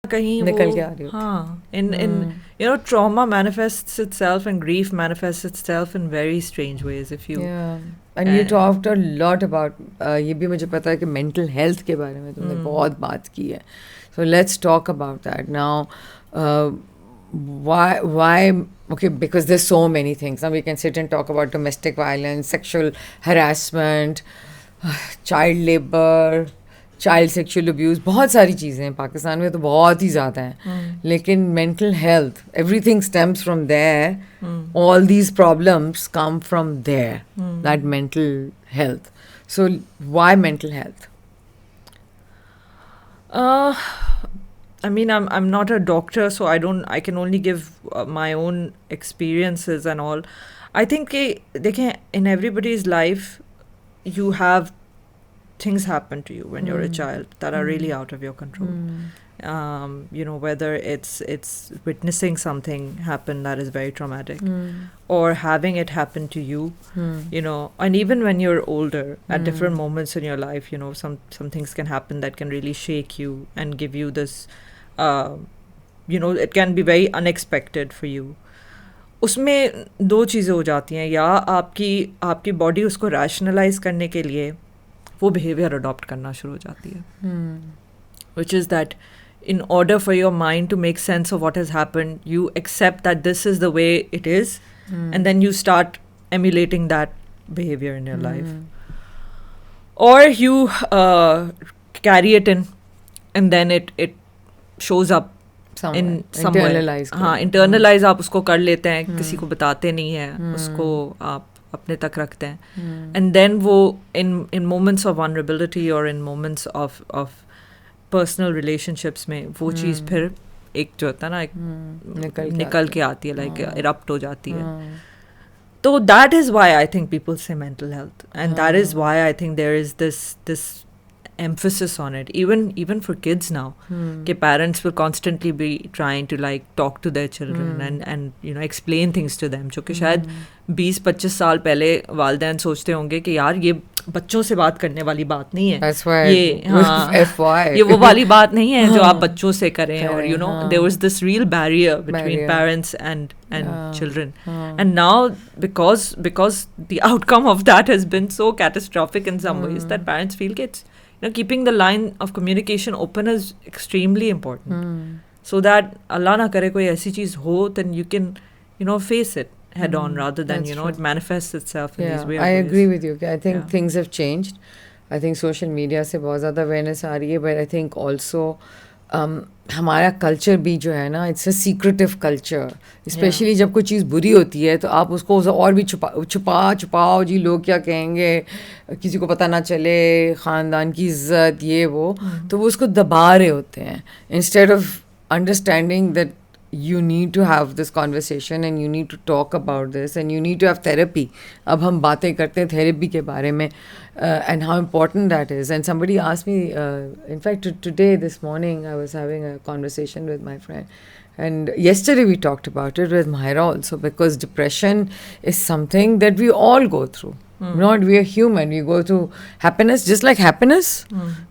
कहीं निकल के आ रही होती। हाँ, in trauma manifests itself and grief manifests itself in very strange ways if you and you talked a lot about ये भी मुझे पता है कि mental health के बारे में तुमने बहुत बात की है, so let's talk about that now. Why okay, because there's so many things. Now we can sit and talk about domestic violence, sexual harassment, child labor, child sexual abuse, बहुत सारी चीज़ें हैं पाकिस्तान में तो बहुत ही ज़्यादा हैं. लेकिन mental health, everything stems from there, all these problems come from there, that mental health. So why mental health? I mean, I'm not a doctor, so I can only give my own experiences and all. I think in everybody's life you have things happen to you when you're a child that are really out of your control. Whether it's witnessing something happen that is very traumatic, or having it happen to you, and even when you're older, at different moments in your life, some things can happen that can really shake you and give you this, it can be very unexpected for you. उसमें दो चीज़ें हो जाती हैं, या आपकी body उसको rationalise करने के लिए वो बिहेवियर अडॉप्ट करना शुरू हो जाती है, which is that in order for your mind to make sense of what has happened, you accept that this is the way it is, and then you start emulating that behavior in your life. Or you carry it in, and then it shows up in somewhere. Internalize आप उसको कर लेते हैं, किसी को बताते नहीं हैं, उसको आप अपने तक रखते हैं, and then वो in moments of vulnerability or in moments of personal relationships में वो चीज़ फिर एक जो होता है ना, निकल के आती है, like erupt हो जाती है. तो that is why I think people say mental health, and that is why I think there is this emphasis on it, even for kids now, कि parents will constantly be trying to like talk to their children and explain things to them, जो कि शायद 20-25 साल पहले वालिदैन सोचते होंगे कि यार ये बच्चों से बात करने वाली बात नहीं है, ये FWhy ये वो वाली बात नहीं है जो आप बच्चों से करें, और there was this real barrier between parents and children, and now because the outcome of that has been so catastrophic in some ways that parents feel it's keeping the line of communication open is extremely important, so that Allah na kare koi aisi cheez ho, then you can face it head on, rather than it manifests itself in these weird ways. I agree with you. I think things have changed. I think social media से बहुत ज़्यादा awareness आ रही है, but I think also हमारा culture भी जो है ना, it's a secretive culture. Specially जब कोई चीज़ बुरी होती है तो आप उसको और भी छुपाओ जी, लोग क्या कहेंगे, किसी को पता ना चले, ख़ानदान की इज्जत, ये वो, तो वो उसको दबा रहे होते हैं, instead of understanding that you need to have this conversation and you need to talk about this and you need to have therapy. अब हम बातें करते हैं therapy के बारे में, and how important that is. And somebody asked me, in fact today, this morning, I was having a conversation with my friend, and yesterday we talked about it with Mahira also, because depression is something that we all go through. We are human, we go through happiness just like happiness.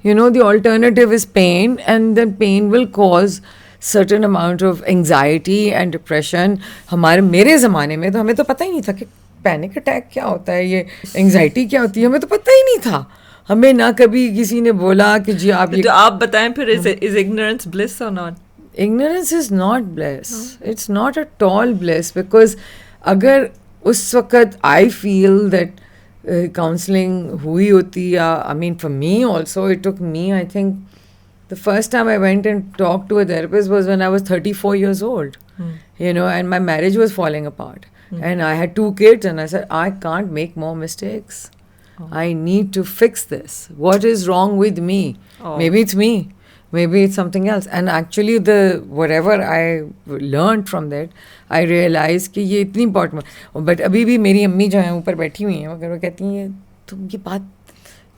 The alternative is pain, and then pain will cause certain amount of anxiety and depression. मेरे ज़माने में तो हमें तो पता ही नहीं था कि पैनिक अटैक क्या होता है, ये एंग्जाइटी क्या होती है, हमें तो पता ही नहीं था. हमें ना कभी किसी ने बोला कि जी आप ये, तो आप बताएं फिर, is ignorance bliss or not? Ignorance is not bliss. It's not at all bliss, because अगर उस वक़्त I feel that counseling हुई होती, I mean for me also, it took me, I think the first time I went and talked to a therapist was when I was 34 years old, and my marriage was falling apart, and I had 2 kids, and I said, I can't make more mistakes. I need to fix this. What is wrong with me? Maybe it's me, maybe it's something else. And actually whatever I learned from that, I realized कि ये इतनी important. But अभी भी मेरी अम्मी जो है ऊपर बैठी हुई हैं, मगर वो कहती हैं तुम ये बात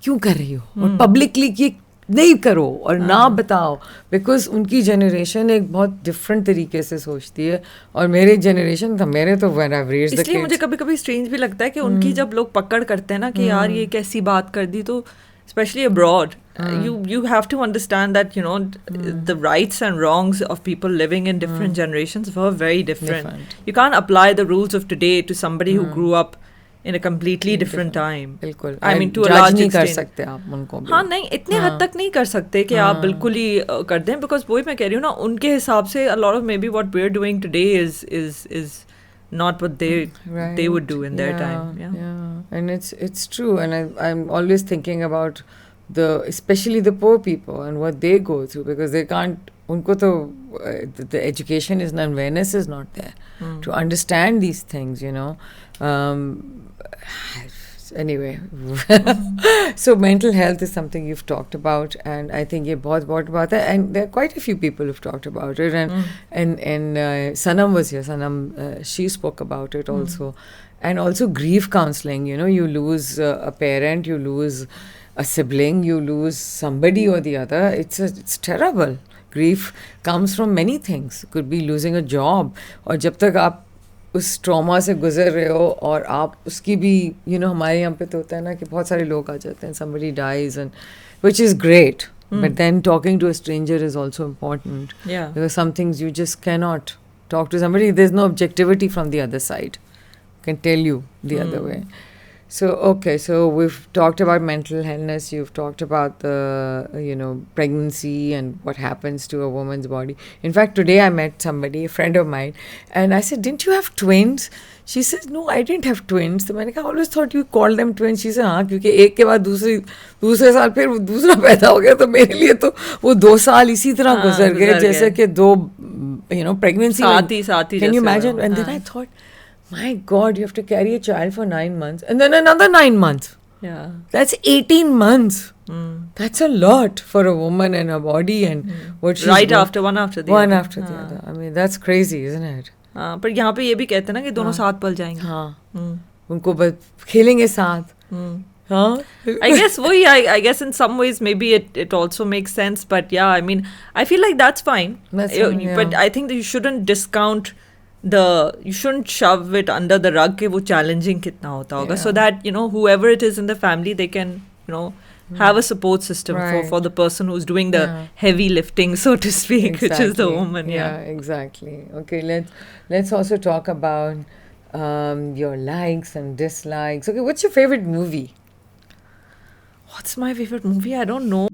क्यों कर रही हो, और पब्लिकली ये नहीं करो और ना बताओ, बिकॉज उनकी जनरेशन एक बहुत डिफरेंट तरीके से सोचती है, और मेरे जनरेशन था, मेरे तो इसलिए मुझे कभी कभी स्ट्रेंज भी लगता है कि उनकी जब लोग पकड़ करते हैं ना कि यार ये कैसी बात कर दी, तो specially abroad, you have to understand that, you know, the rights and wrongs of people living in different generations were very different. You can't apply the rules of today to somebody who grew up in a completely different time. बिल्कुल. I mean, to a large नहीं कर extent. सकते आप उनको भी. हाँ, नहीं, इतने हद तक नहीं कर सकते कि आप बिल्कुल ही कर दें, because वही मैं कह रही हूँ ना, उनके हिसाब से a lot of maybe what we're doing today is not what they would do in their time. Yeah. And it's true, and I'm always thinking about especially the poor people and what they go through, because they can't, unko to the education is not, awareness is not there to understand these things, you know. Anyway, so mental health is something you've talked about, and I think ye bahut about that, and there are quite a few people who've talked about it, and Sanam was here. Sanam, she spoke about it also, and also grief counseling. You know, you lose a parent, you lose a sibling, you lose somebody or the other. It's terrible. Grief comes from many things. Could be losing a job, or जब तक आप उस trauma से गुजर रहे हो और आप उसकी भी, you know, हमारे यहाँ पे तो होता है ना कि बहुत सारे लोग आ जाते हैं, somebody dies, and which is great, but then talking to a stranger is also important. Yeah. Because some things you just cannot talk to somebody. There's no objectivity from the other side. Can tell you the other way. So, okay, so we've talked about mental illness, you've talked about the, you know, pregnancy and what happens to a woman's body. In fact, today I met somebody, a friend of mine, and I said, didn't you have twins? She says, no, I didn't have twins. So I always thought you called them twins. She said, हाँ, क्योंकि एक के बाद दूसरे साल फिर दूसरा पैदा हो गया, तो मेरे लिए तो वो 2 साल इसी तरह गुजर गए जैसे कि 2, you know, pregnancy. साथ ही Can you imagine? And then I thought, my God, you have to carry a child for 9 months and then another 9 months. Yeah. That's 18 months. That's a lot for a woman and her body and what she's right after one after the one other. after the other. I mean, that's crazy, isn't it? हाँ, पर यहाँ पे ये भी कहते हैं ना कि दोनों साथ पल जाएंगे. हाँ. उनको बस खेलेंगे साथ. हाँ. I guess I guess in some ways maybe it also makes sense, but yeah, I mean, I feel like that's fine. That's fine, yeah. But I think that you shouldn't discount you shouldn't shove it under the rug कि वो challenging कितना होता होगा, so that, you know, whoever it is in the family, they can, you know, have a support system for the person who's doing the heavy lifting, so to speak, which is the woman. Yeah, exactly. Okay, let's also talk about your likes and dislikes. Okay, what's your favorite movie? What's my favorite movie? I don't know.